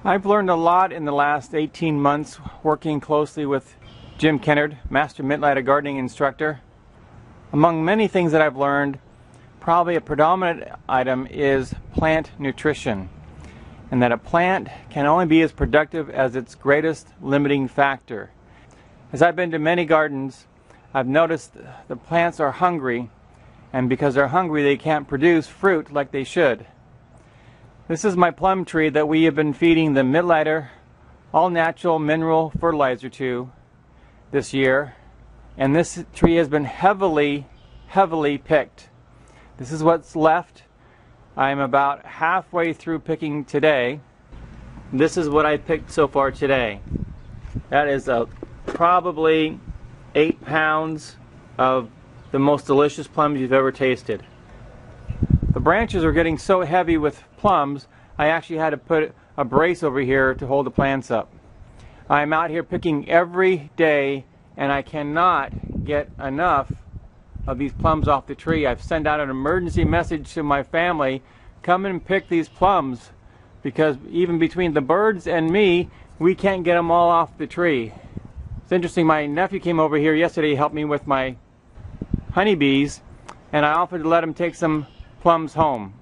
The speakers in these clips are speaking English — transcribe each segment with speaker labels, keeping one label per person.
Speaker 1: I've learned a lot in the last 18 months working closely with Jim Kennard, Master Mittlighter Gardening Instructor. Among many things that I've learned, probably a predominant item is plant nutrition, and that a plant can only be as productive as its greatest limiting factor. As I've been to many gardens, I've noticed the plants are hungry, and because they're hungry they can't produce fruit like they should. This is my plum tree that we have been feeding the Mittlighter all-natural mineral fertilizer to this year, and this tree has been heavily picked. This is what's left. I'm about halfway through picking today. This is what I picked so far today. That is probably 8 pounds of the most delicious plums you've ever tasted. The branches are getting so heavy with plums, I actually had to put a brace over here to hold the plants up. I'm out here picking every day, and I cannot get enough of these plums off the tree. I've sent out an emergency message to my family, come and pick these plums, because even between the birds and me, we can't get them all off the tree. It's interesting, my nephew came over here yesterday to help me with my honeybees, and I offered to let him take some plums home.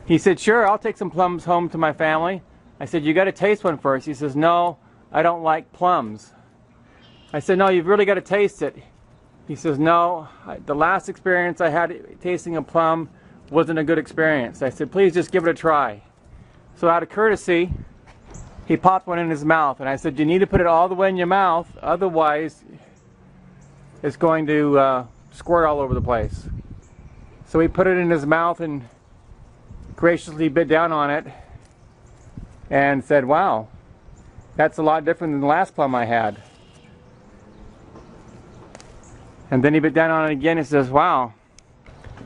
Speaker 1: He said, sure, I'll take some plums home to my family. I said, you got to taste one first. He says, no, I don't like plums. I said, no, you've really got to taste it. He says, no, the last experience I had tasting a plum wasn't a good experience. I said, please just give it a try. So out of courtesy, he popped one in his mouth, and I said, you need to put it all the way in your mouth, otherwise it's going to squirt all over the place. So he put it in his mouth and graciously bit down on it and said, wow, that's a lot different than the last plum I had. And then he bit down on it again and says, wow,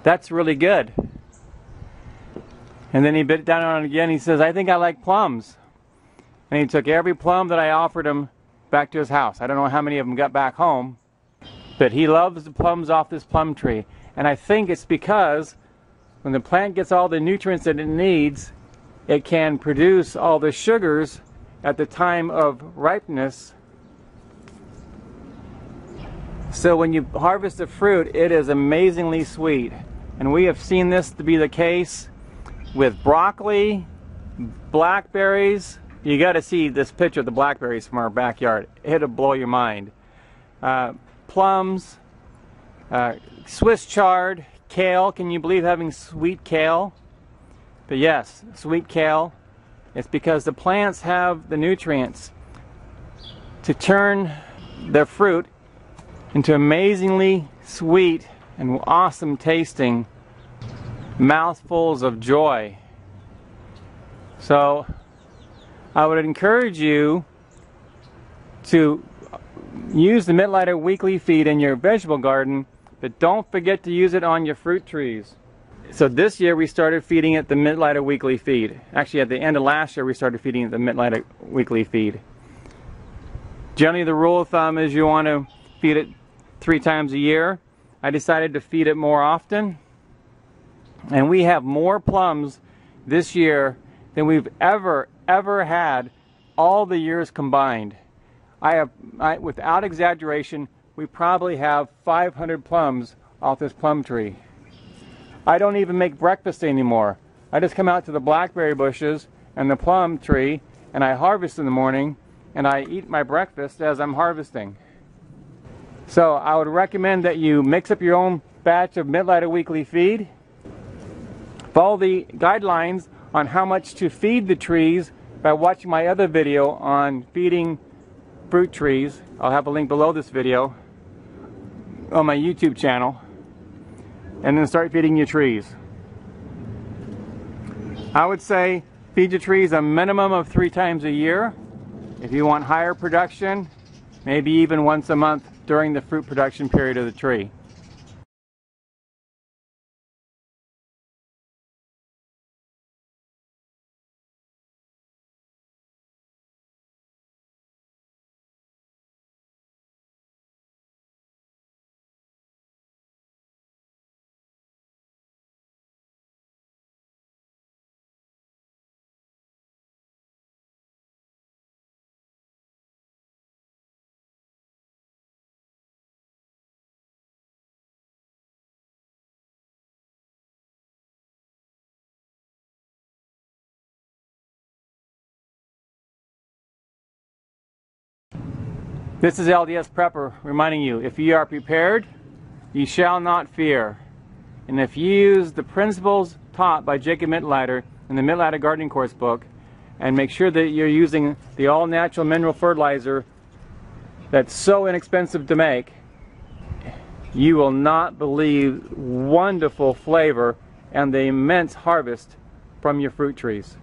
Speaker 1: that's really good. And then he bit down on it again and he says, I think I like plums. And he took every plum that I offered him back to his house. I don't know how many of them got back home, but he loves the plums off this plum tree. And I think it's because when the plant gets all the nutrients that it needs, it can produce all the sugars at the time of ripeness. So when you harvest the fruit, it is amazingly sweet. And we have seen this to be the case with broccoli, blackberries. You got to see this picture of the blackberries from our backyard. It'll blow your mind. Plums, Swiss chard, kale. Can you believe having sweet kale? But yes, sweet kale. It's because the plants have the nutrients to turn their fruit into amazingly sweet and awesome tasting mouthfuls of joy. So I would encourage you to use the Mittlighter weekly feed in your vegetable garden, but don't forget to use it on your fruit trees. So this year we started feeding it the Mittlighter weekly feed. Actually, at the end of last year we started feeding it the Mittlighter weekly feed. Generally the rule of thumb is you want to feed it 3 times a year. I decided to feed it more often, and we have more plums this year than we've ever had all the years combined. Without exaggeration, we probably have 500 plums off this plum tree. I don't even make breakfast anymore. I just come out to the blackberry bushes and the plum tree, and I harvest in the morning, and I eat my breakfast as I'm harvesting. So I would recommend that you mix up your own batch of Mittlighter weekly feed. Follow the guidelines on how much to feed the trees by watching my other video on feeding fruit trees. I'll have a link below this video on my YouTube channel. And then start feeding your trees. I would say feed your trees a minimum of 3 times a year. If you want higher production, maybe even once a month during the fruit production period of the tree. This is LDS Prepper reminding you, if ye are prepared, ye shall not fear. And if you use the principles taught by Jacob Mittleider in the Mittleider Gardening Course book, and make sure that you're using the all-natural mineral fertilizer that's so inexpensive to make, you will not believe wonderful flavor and the immense harvest from your fruit trees.